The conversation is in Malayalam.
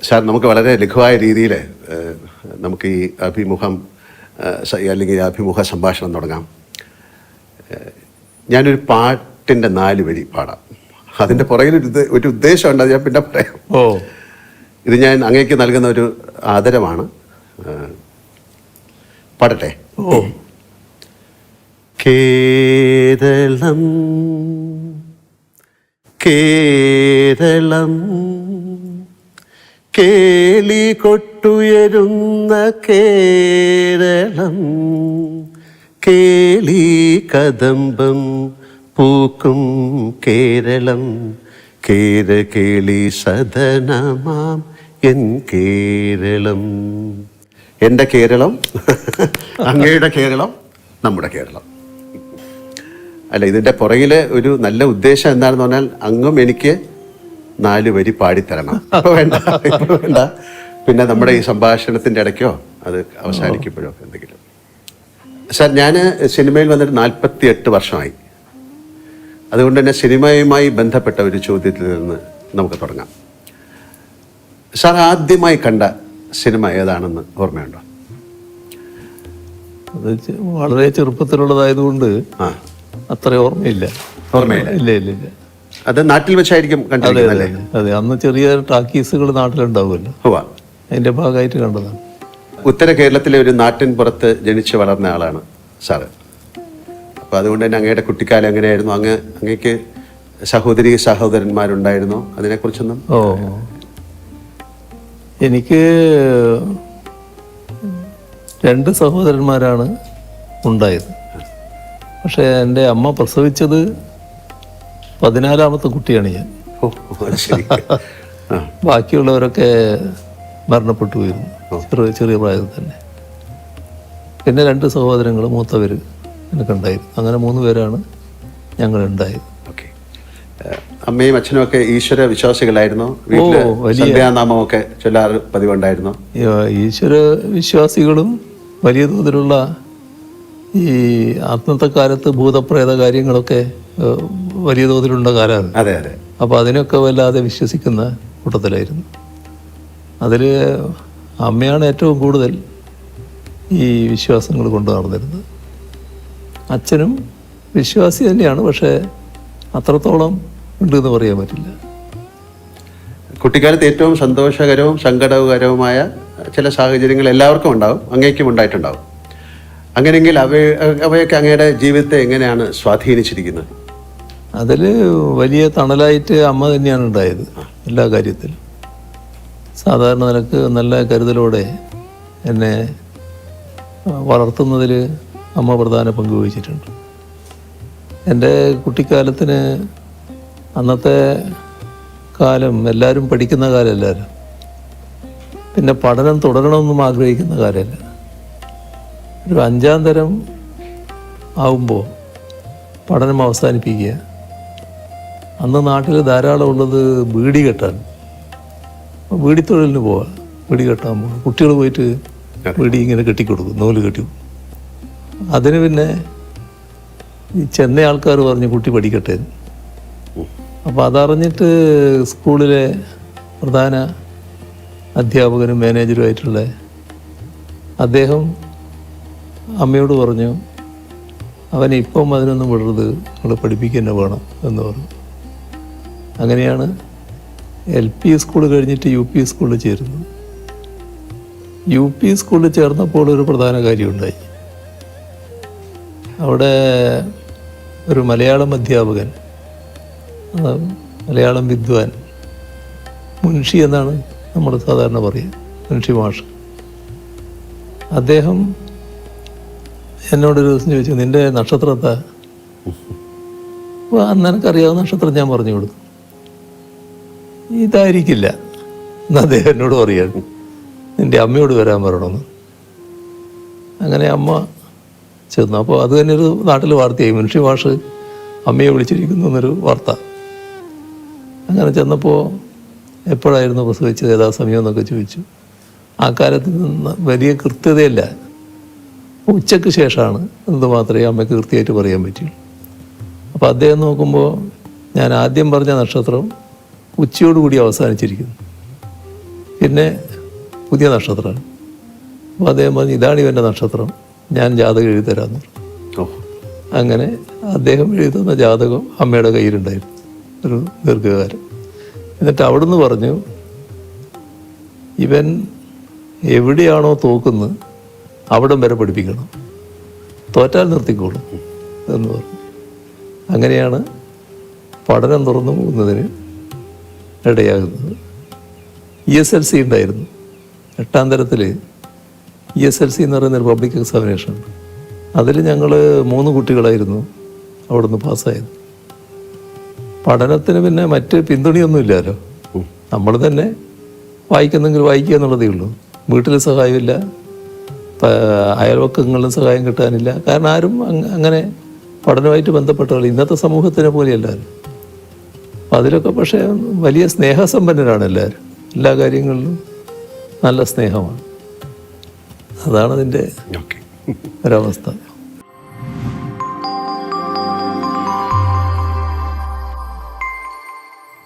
സാർ, നമുക്ക് വളരെ ലഘുവായ രീതിയിൽ നമുക്ക് ഈ അഭിമുഖം അല്ലെങ്കിൽ അഭിമുഖ സംഭാഷണം തുടങ്ങാം. ഞാനൊരു പാട്ടിൻ്റെ 4 വരി പാടാം. അതിൻ്റെ പുറകിൽ ഒരു ഉദ്ദേശമുണ്ട്, അത് ഞാൻ പിന്നെ പറയാം. ഇത് ഞാൻ അങ്ങേക്ക് നൽകുന്ന ഒരു ആദരമാണ്. പാടട്ടെ? കേരളം കേരളം കേളി കൊട്ടുയരുന്ന കേരളം, കേളി കദംബം പൂക്കും കേരളം, കേരകേളി സദനമാം എൻ കേരളം. എൻ്റെ കേരളം, അങ്ങയുടെ കേരളം, നമ്മുടെ കേരളം. അല്ല, ഇതിൻ്റെ പുറകിൽ ഒരു നല്ല ഉദ്ദേശം എന്താണെന്ന് പറഞ്ഞാൽ, അങ്ങും എനിക്ക് 4 വരി പാടിത്തരണം. ഇപ്പോൾ വേണ്ട, ഇപ്പോൾ വേണ്ട. പിന്നെ നമ്മുടെ ഈ സംഭാഷണത്തിൻ്റെ ഇടയ്ക്കോ അത് അവസാനിക്കുമ്പോഴോ എന്തെങ്കിലും. സാർ, ഞാൻ സിനിമയിൽ വന്നിട്ട് 48 വർഷമായി. അതുകൊണ്ട് തന്നെ സിനിമയുമായി ബന്ധപ്പെട്ട ഒരു ചോദ്യത്തിൽ നിന്ന് നമുക്ക് തുടങ്ങാം. സാർ ആദ്യമായി കണ്ട സിനിമ ഏതാണെന്ന് ഓർമ്മയുണ്ടോ? അത് വളരെ ചെറുപ്പത്തിലുള്ളതായതുകൊണ്ട് അത്ര ഓർമ്മയില്ല. ഇല്ല. അത് നാട്ടിൽ വെച്ചായിരിക്കും കണ്ടത്. അതെ, അന്ന് ചെറിയ ടാക്കീസുകൾ നാട്ടിലുണ്ടാവുമല്ലോ, അതിന്റെ ഭാഗമായിട്ട് കണ്ടതാണ്. ഉത്തര കേരളത്തിലെ ഒരു നാട്ടിൻ പുറത്ത് ജനിച്ചു വളർന്ന ആളാണ് സാറ്. അപ്പോൾ അതുകൊണ്ട് തന്നെ അങ്ങയുടെ കുട്ടിക്കാലം എങ്ങനെയായിരുന്നു? അങ്ങേക്ക് സഹോദരന്മാരുണ്ടായിരുന്നോ? അതിനെക്കുറിച്ചൊന്നും. എനിക്ക് 2 സഹോദരന്മാരാണ് ഉണ്ടായത്. പക്ഷേ എൻ്റെ അമ്മ പ്രസവിച്ചത് 14ാമത്തെ കുട്ടിയാണ് ഞാൻ. ബാക്കിയുള്ളവരൊക്കെ മരണപ്പെട്ടു പോയിരുന്നു ചെറിയ പ്രായത്തിൽ തന്നെ. പിന്നെ 2 സഹോദരങ്ങൾ, മൂത്തവർ എനിക്കുണ്ടായിരുന്നു. അങ്ങനെ 3 പേരാണ് ഞങ്ങളുണ്ടായത്. അമ്മയും അച്ഛനും ഒക്കെ ഈശ്വര വിശ്വാസികളായിരുന്നോ? സന്ധ്യാനാമമൊക്കെ ചൊല്ലാറ് പതിവുണ്ടായിരുന്നോ? ഈശ്വര വിശ്വാസികളും വലിയ തോതിലുള്ള ഈ അന്നത്തെ കാലത്ത് ഭൂതപ്രേത കാര്യങ്ങളൊക്കെ വലിയ തോതിലുള്ള കാലമാണ്. അതെ അതെ. അപ്പോൾ അതിനൊക്കെ വല്ലാതെ വിശ്വസിക്കുന്ന കൂട്ടത്തിലായിരുന്നു. അതിൽ അമ്മയാണ് ഏറ്റവും കൂടുതൽ ഈ വിശ്വാസങ്ങൾ കൊണ്ട് നടന്നിരുന്നത്. അച്ഛനും വിശ്വാസി തന്നെയാണ്, പക്ഷേ അത്രത്തോളം ഉണ്ടെന്ന് പറയാൻ പറ്റില്ല. കുട്ടിക്കാലത്ത് ഏറ്റവും സന്തോഷകരവും സങ്കടകരവുമായ ചില സാഹചര്യങ്ങൾ എല്ലാവർക്കും ഉണ്ടാവും, അങ്ങേക്കും ഉണ്ടായിട്ടുണ്ടാവും. അങ്ങനെയെങ്കിൽ അവയൊക്കെ അങ്ങയുടെ ജീവിതത്തെ എങ്ങനെയാണ് സ്വാധീനിച്ചിരിക്കുന്നത്? അതിൽ വലിയ തണലായിട്ട് അമ്മ തന്നെയാണ് ഉണ്ടായത് എല്ലാ കാര്യത്തിലും. സാധാരണ നിലക്ക് നല്ല കരുതലോടെ എന്നെ വളർത്തുന്നതിൽ അമ്മ പ്രധാന പങ്ക് വഹിച്ചിട്ടുണ്ട്. എൻ്റെ കുട്ടിക്കാലത്തിന് അന്നത്തെ കാലം എല്ലാവരും പഠിക്കുന്ന കാലമല്ലായിരുന്നു. പിന്നെ പഠനം തുടരണമെന്നും ആഗ്രഹിക്കുന്ന കാലമല്ല. ഒരു 5ാം തരം ആവുമ്പോൾ പഠനം അവസാനിപ്പിക്കുക. അന്ന് നാട്ടിൽ ധാരാളം ഉള്ളത് ബീഡി കെട്ടാൻ, ബീഡി തൊഴിലിന് പോവുക, ബീഡി കെട്ടാൻ പോകുക. കുട്ടികൾ പോയിട്ട് ബീഡി ഇങ്ങനെ കെട്ടിക്കൊടുക്കും, നൂല് കെട്ടി. അതിന് പിന്നെ ഈ ചെന്ന ആൾക്കാർ പറഞ്ഞ് കുട്ടി പഠിക്കട്ടെ. അപ്പോൾ അതറിഞ്ഞിട്ട് സ്കൂളിലെ പ്രധാന അധ്യാപകനും മാനേജറുമായിട്ടുള്ള അദ്ദേഹം അമ്മയോട് പറഞ്ഞു, അവനെ ഇപ്പം അതിനൊന്നും വിടരുത്, നിങ്ങൾ പഠിപ്പിക്കുക തന്നെ വേണം എന്ന് പറഞ്ഞു. അങ്ങനെയാണ് LP സ്കൂൾ കഴിഞ്ഞിട്ട് UP സ്കൂളിൽ ചേരുന്നു. UP സ്കൂളിൽ ചേർന്നപ്പോൾ ഒരു പ്രധാന കാര്യമുണ്ടായി. അവിടെ ഒരു മലയാളം അധ്യാപകൻ, മലയാളം വിദ്വാൻ, മുൻഷി എന്നാണ് നമ്മൾ സാധാരണ പറയുക, മുൻഷി മാഷ്. അദ്ദേഹം എന്നോടൊരു ദിവസം ചോദിച്ചു, നിൻ്റെ നക്ഷത്രത്താ? അപ്പോൾ അന്ന് എനിക്കറിയാവുന്ന നക്ഷത്രം ഞാൻ പറഞ്ഞു കൊടുത്തു. ഇതായിരിക്കില്ല എന്ന് അദ്ദേഹം എന്നോട് പറയാണ്, നിൻ്റെ അമ്മയോട് വരാൻ പറയണമെന്ന്. അങ്ങനെ അമ്മ ചെന്നു. അപ്പോൾ അത് തന്നെ ഒരു നാട്ടിൽ വാർത്തയായി, മുൻഷി മാഷ് അമ്മയെ വിളിച്ചിരിക്കുന്നു എന്നൊരു വാർത്ത. അങ്ങനെ ചെന്നപ്പോൾ എപ്പോഴായിരുന്നു പ്രസവിച്ചത്, ഏതാ സമയം എന്നൊക്കെ ചോദിച്ചു. ആ കാലത്ത് വലിയ കൃത്യതയല്ല, ഉച്ചയ്ക്ക് ശേഷമാണ് എന്ന് മാത്രമേ അമ്മയ്ക്ക് കൃത്യമായിട്ട് പറയാൻ പറ്റുള്ളൂ. അപ്പോൾ അദ്ദേഹം നോക്കുമ്പോൾ ഞാൻ ആദ്യം പറഞ്ഞ നക്ഷത്രം ഉച്ചയോടുകൂടി അവസാനിച്ചിരിക്കുന്നു. പിന്നെ പുതിയ നക്ഷത്രമാണ്. അപ്പോൾ അദ്ദേഹം പറഞ്ഞു ഇതാണ് ഇവൻ്റെ നക്ഷത്രം, ഞാൻ ജാതകം എഴുതി തരാമെന്ന് പറഞ്ഞു. ഓ, അങ്ങനെ അദ്ദേഹം എഴുതുന്ന ജാതകം അമ്മയുടെ കയ്യിലുണ്ടായിരുന്നു ഒരു ദീർഘകാലം. എന്നിട്ട് അവിടുന്ന് പറഞ്ഞു ഇവൻ എവിടെയാണോ തോക്കുന്നത് അവിടം വരെ പഠിപ്പിക്കണം, തോറ്റാൽ നിർത്തിക്കോളും എന്ന് പറഞ്ഞു. അങ്ങനെയാണ് പഠനം തുറന്നു പോകുന്നതിന് ഇടയാകുന്നത്. ESLC ഉണ്ടായിരുന്നു, 8ാം തരത്തിൽ ESLC എന്ന് പറയുന്നൊരു പബ്ലിക് എക്സാമിനേഷൻ. അതിൽ ഞങ്ങൾ 3 കുട്ടികളായിരുന്നു അവിടുന്ന് പാസ്സായത്. പഠനത്തിന് പിന്നെ മറ്റ് പിന്തുണയൊന്നുമില്ലല്ലോ, നമ്മൾ തന്നെ വായിക്കുന്നെങ്കിൽ വായിക്കുക എന്നുള്ളതേ ഉള്ളൂ. വീട്ടിൽ സഹായമില്ല, അയൽവക്കങ്ങളിലും സഹായം കിട്ടാനില്ല. കാരണം ആരും അങ്ങനെ പഠനമായിട്ട് ബന്ധപ്പെട്ടവർ ഇന്നത്തെ സമൂഹത്തിനെ പോലെയല്ലാരും. അപ്പം അതിലൊക്കെ പക്ഷേ വലിയ സ്നേഹസമ്പന്നരാണ് എല്ലാവരും, എല്ലാ കാര്യങ്ങളിലും നല്ല സ്നേഹമാണ്. അതാണ് അതിൻ്റെ ഓക്കെ. ഒരവസ്ഥ.